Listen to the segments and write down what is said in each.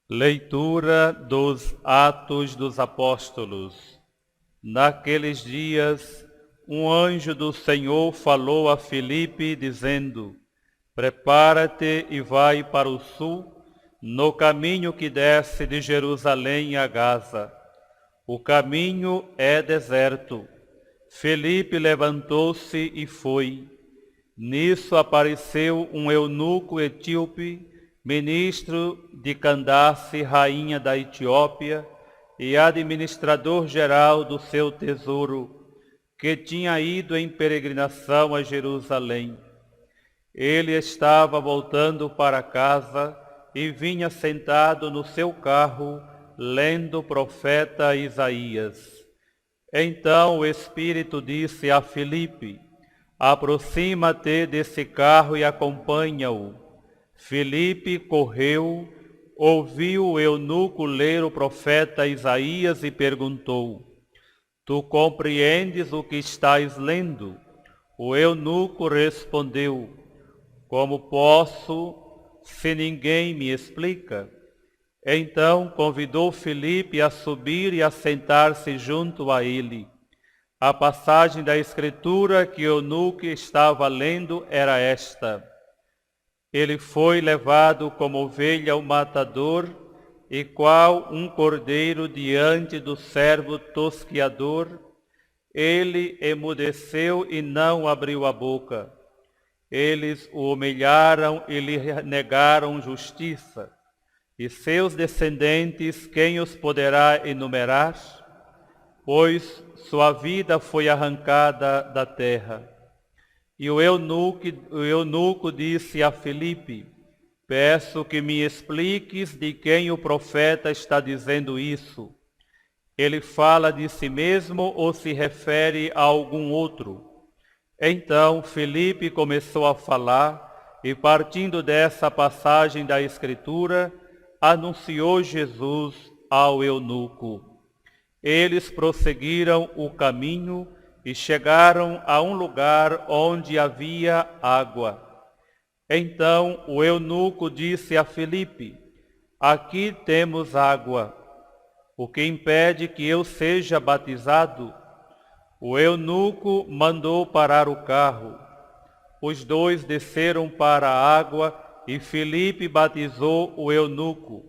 Leitura dos Atos dos Apóstolos. Naqueles dias, um anjo do Senhor falou a Filipe, dizendo: Prepara-te e vai para o sul, no caminho que desce de Jerusalém a Gaza. O caminho é deserto. Filipe levantou-se e foi. Nisso apareceu um eunuco etíope, ministro de Candace, rainha da Etiópia, e administrador-geral do seu tesouro, que tinha ido em peregrinação a Jerusalém. Ele estava voltando para casa e vinha sentado no seu carro, lendo o profeta Isaías. Então o Espírito disse a Filipe: Aproxima-te desse carro e acompanha-o. Filipe correu, ouviu o eunuco ler o profeta Isaías e perguntou: Tu compreendes o que estás lendo? O eunuco respondeu: Como posso, se ninguém me explica? Então convidou Filipe a subir e a sentar-se junto a ele. A passagem da Escritura que o eunuco estava lendo era esta: Ele foi levado como ovelha ao matador, e qual um cordeiro diante do servo tosquiador, ele emudeceu e não abriu a boca. Eles o humilharam e lhe negaram justiça. E seus descendentes, quem os poderá enumerar? Pois sua vida foi arrancada da terra. E o eunuco disse a Filipe: Peço que me expliques de quem o profeta está dizendo isso. Ele fala de si mesmo ou se refere a algum outro? Então Filipe começou a falar e, partindo dessa passagem da Escritura, anunciou Jesus ao eunuco. Eles prosseguiram o caminho e chegaram a um lugar onde havia água. Então o eunuco disse a Filipe: Aqui temos água. O que impede que eu seja batizado? O eunuco mandou parar o carro. Os dois desceram para a água e Filipe batizou o eunuco.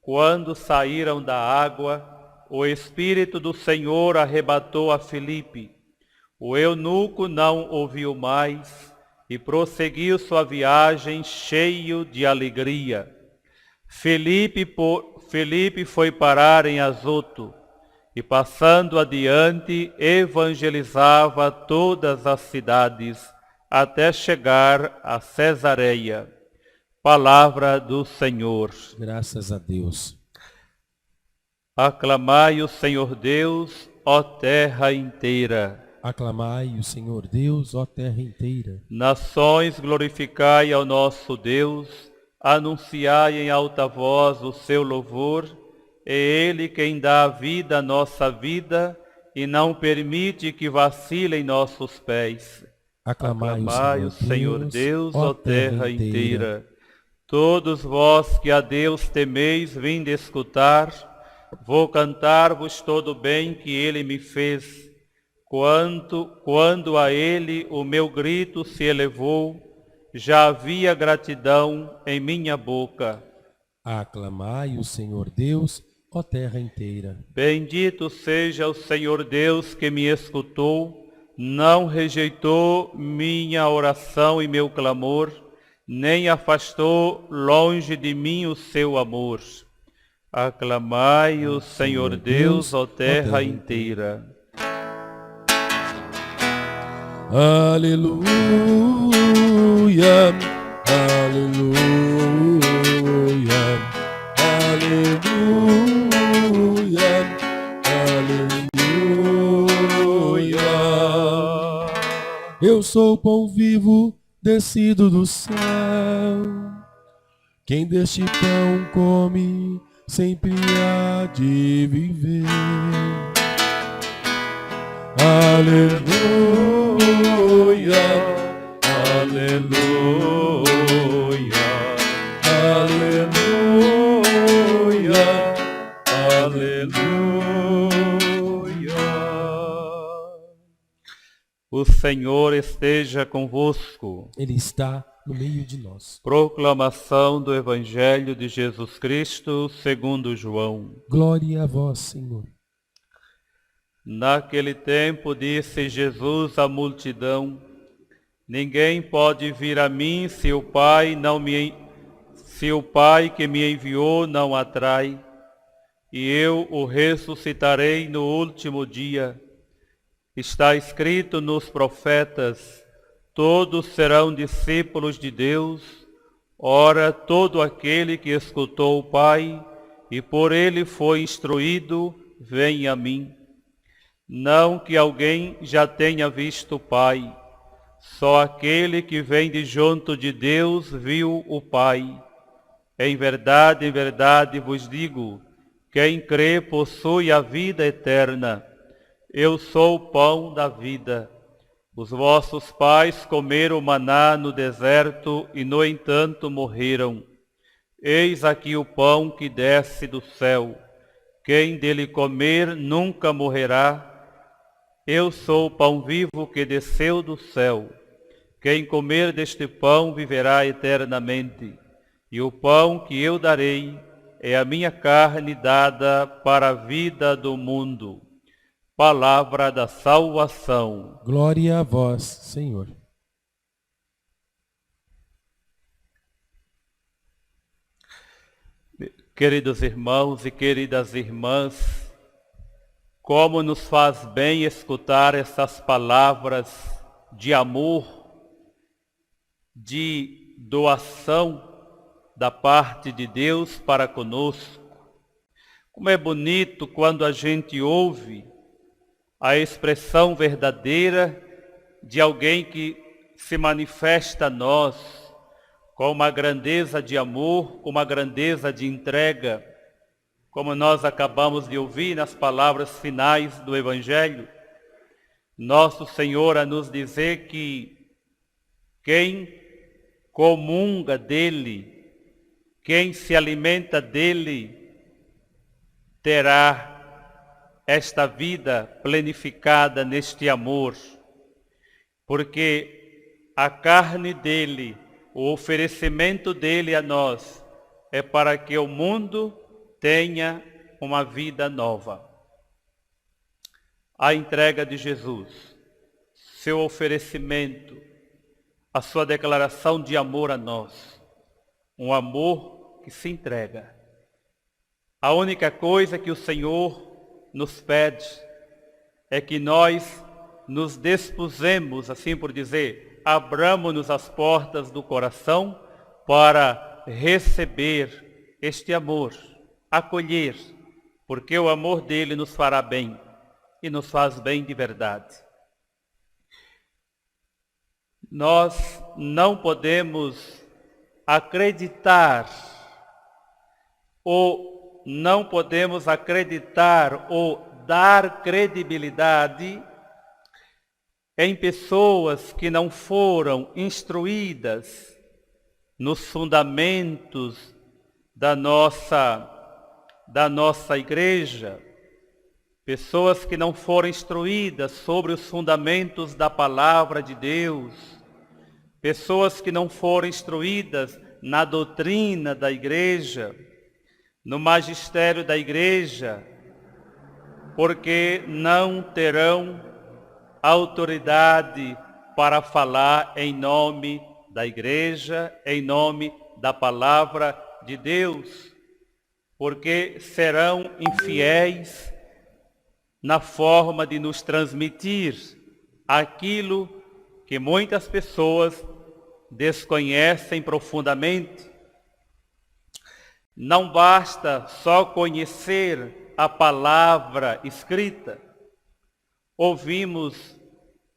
Quando saíram da água, o Espírito do Senhor arrebatou a Filipe. O eunuco não ouviu mais e prosseguiu sua viagem cheio de alegria. Filipe foi parar em Azoto e, passando adiante, evangelizava todas as cidades até chegar a Cesareia. Palavra do Senhor. Graças a Deus. Aclamai o Senhor Deus, ó terra inteira. Aclamai o Senhor Deus, ó terra inteira. Nações, glorificai ao nosso Deus, anunciai em alta voz o seu louvor. É Ele quem dá a vida à nossa vida e não permite que vacilem nossos pés. Aclamai o Senhor Deus, ó ó terra inteira. Todos vós que a Deus temeis, vinde escutar. Vou cantar-vos todo o bem que Ele me fez. Quando a Ele o meu grito se elevou, já havia gratidão em minha boca. Aclamai o Senhor Deus, ó terra inteira. Bendito seja o Senhor Deus que me escutou, não rejeitou minha oração e meu clamor, nem afastou longe de mim o seu amor. Aclamai o Senhor Deus, ó terra inteira. Aleluia, aleluia, aleluia, aleluia. Eu sou o pão vivo descido do céu. Quem deste pão come sempre há de viver. Aleluia, Aleluia, aleluia, aleluia. O Senhor esteja convosco. Ele está no meio de nós. Proclamação do Evangelho de Jesus Cristo segundo João. Glória a vós, Senhor. Naquele tempo disse Jesus à multidão: ninguém pode vir a mim se o Pai que me enviou não atrai, e eu o ressuscitarei no último dia. Está escrito nos profetas: todos serão discípulos de Deus. Ora, todo aquele que escutou o Pai e por ele foi instruído, vem a mim. Não que alguém já tenha visto o Pai, só aquele que vem de junto de Deus viu o Pai. Em verdade vos digo, quem crê possui a vida eterna. Eu sou o pão da vida. Os vossos pais comeram maná no deserto e, no entanto, morreram. Eis aqui o pão que desce do céu. Quem dele comer nunca morrerá. Eu sou o pão vivo que desceu do céu. Quem comer deste pão viverá eternamente. E o pão que eu darei é a minha carne dada para a vida do mundo. Palavra da salvação. Glória a vós, Senhor. Queridos irmãos e queridas irmãs, como nos faz bem escutar essas palavras de amor, de doação da parte de Deus para conosco. Como é bonito quando a gente ouve a expressão verdadeira de alguém que se manifesta a nós com uma grandeza de amor, com uma grandeza de entrega, como nós acabamos de ouvir nas palavras finais do Evangelho. Nosso Senhor a nos dizer que quem comunga dele, quem se alimenta dele, terá esta vida plenificada neste amor, porque a carne dele, o oferecimento dele a nós, é para que o mundo tenha uma vida nova. A entrega de Jesus, seu oferecimento, a sua declaração de amor a nós, um amor que se entrega. A única coisa que o Senhor nos pede é que nós nos dispusemos, assim por dizer, abramos-nos as portas do coração para receber este amor, acolher, porque o amor dele nos fará bem e nos faz bem de verdade. Nós não podemos acreditar ou dar credibilidade em pessoas que não foram instruídas nos fundamentos da nossa igreja, pessoas que não foram instruídas sobre os fundamentos da palavra de Deus, pessoas que não foram instruídas na doutrina da igreja, no magistério da igreja, porque não terão autoridade para falar em nome da igreja, em nome da palavra de Deus, porque serão infiéis na forma de nos transmitir aquilo que muitas pessoas desconhecem profundamente. Não basta só conhecer a palavra escrita. Ouvimos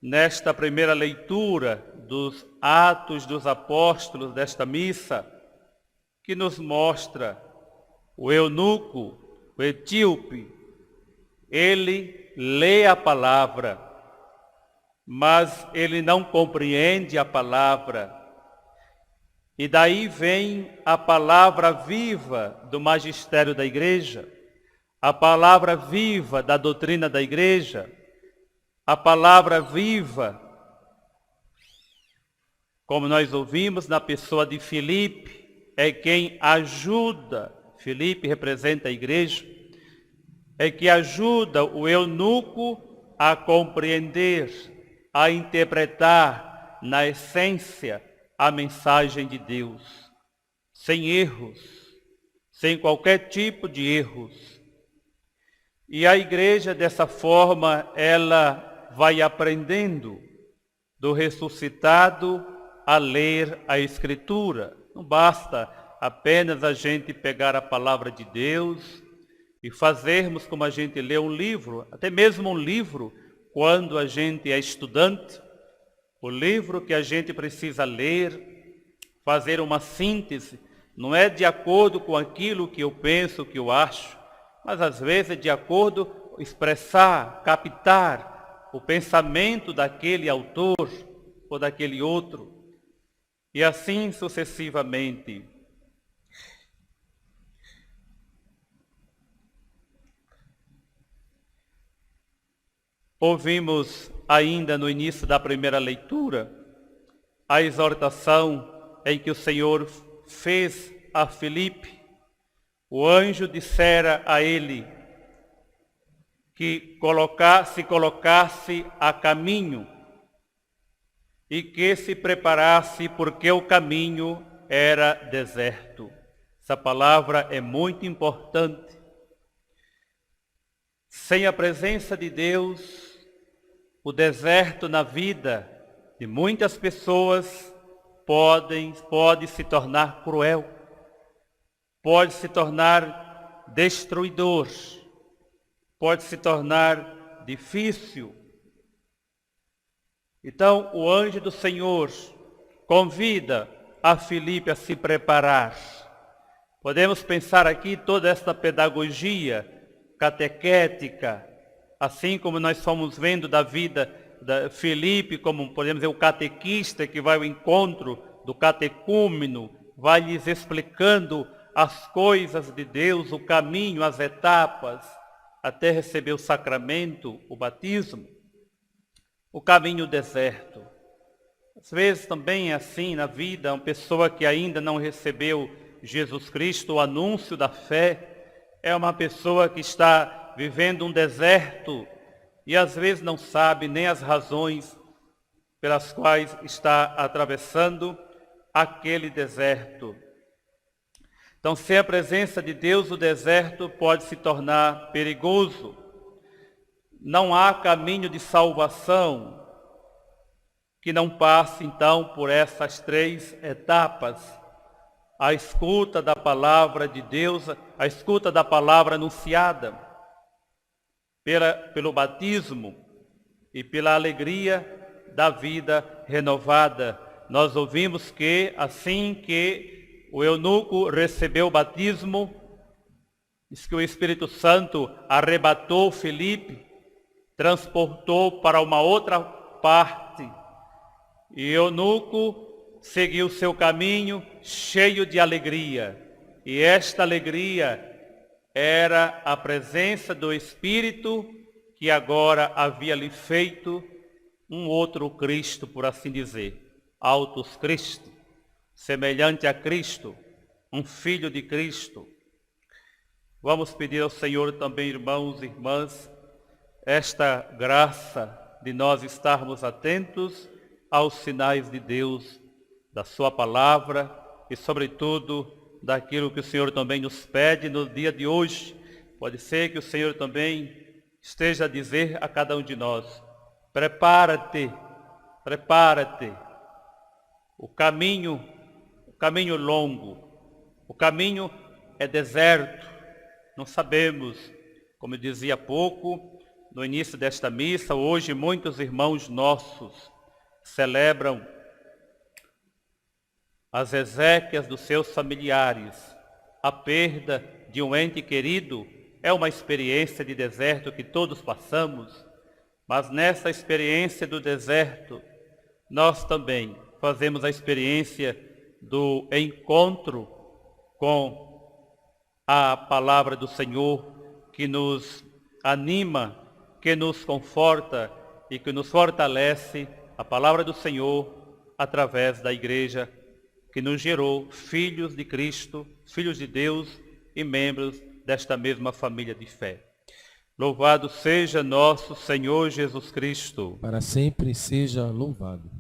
nesta primeira leitura dos Atos dos Apóstolos desta missa, que nos mostra o eunuco, o etíope. Ele lê a palavra, mas ele não compreende a palavra. E daí vem a palavra viva do magistério da igreja, a palavra viva da doutrina da igreja, a palavra viva, como nós ouvimos na pessoa de Filipe, é quem ajuda, Filipe representa a igreja, é que ajuda o eunuco a compreender, a interpretar na essência a mensagem de Deus, sem erros, sem qualquer tipo de erros. E a igreja, dessa forma, ela vai aprendendo do ressuscitado a ler a Escritura. Não basta apenas a gente pegar a palavra de Deus e fazermos como a gente lê um livro, até mesmo um livro, quando a gente é estudante, o livro que a gente precisa ler, fazer uma síntese, não é de acordo com aquilo que eu penso, que eu acho, mas às vezes é de acordo com expressar, captar o pensamento daquele autor ou daquele outro, e assim sucessivamente. Ouvimos ainda no início da primeira leitura a exortação em que o Senhor fez a Filipe. O anjo dissera a ele que se colocasse a caminho e que se preparasse, porque o caminho era deserto. Essa palavra é muito importante. Sem a presença de Deus, o deserto na vida de muitas pessoas pode se tornar cruel, pode se tornar destruidor, pode se tornar difícil. Então, o anjo do Senhor convida a Filipe a se preparar. Podemos pensar aqui toda esta pedagogia catequética, assim como nós fomos vendo da vida de Filipe, como podemos dizer, o catequista que vai ao encontro do catecúmeno, vai lhes explicando as coisas de Deus, o caminho, as etapas, até receber o sacramento, o batismo, o caminho deserto. Às vezes também é assim na vida, uma pessoa que ainda não recebeu Jesus Cristo, o anúncio da fé, é uma pessoa que está vivendo um deserto e às vezes não sabe nem as razões pelas quais está atravessando aquele deserto. Então, sem a presença de Deus, o deserto pode se tornar perigoso. Não há caminho de salvação que não passe, então, por essas três etapas. A escuta da palavra de Deus, a escuta da palavra anunciada, pelo batismo e pela alegria da vida renovada. Nós ouvimos que assim que o eunuco recebeu o batismo, diz que o Espírito Santo arrebatou Filipe, transportou para uma outra parte, e o eunuco seguiu seu caminho cheio de alegria. E esta alegria era a presença do Espírito que agora havia lhe feito um outro Cristo, por assim dizer, autos Cristo, semelhante a Cristo, um filho de Cristo. Vamos pedir ao Senhor também, irmãos e irmãs, esta graça de nós estarmos atentos aos sinais de Deus, da sua palavra e, sobretudo, daquilo que o Senhor também nos pede no dia de hoje. Pode ser que o Senhor também esteja a dizer a cada um de nós: prepara-te, prepara-te. O caminho longo, o caminho é deserto. Não sabemos, como eu dizia há pouco, no início desta missa, hoje muitos irmãos nossos celebram as exéquias dos seus familiares. A perda de um ente querido é uma experiência de deserto que todos passamos. Mas nessa experiência do deserto, nós também fazemos a experiência do encontro com a palavra do Senhor, que nos anima, que nos conforta e que nos fortalece, a palavra do Senhor através da igreja que nos gerou filhos de Cristo, filhos de Deus e membros desta mesma família de fé. Louvado seja nosso Senhor Jesus Cristo. Para sempre seja louvado.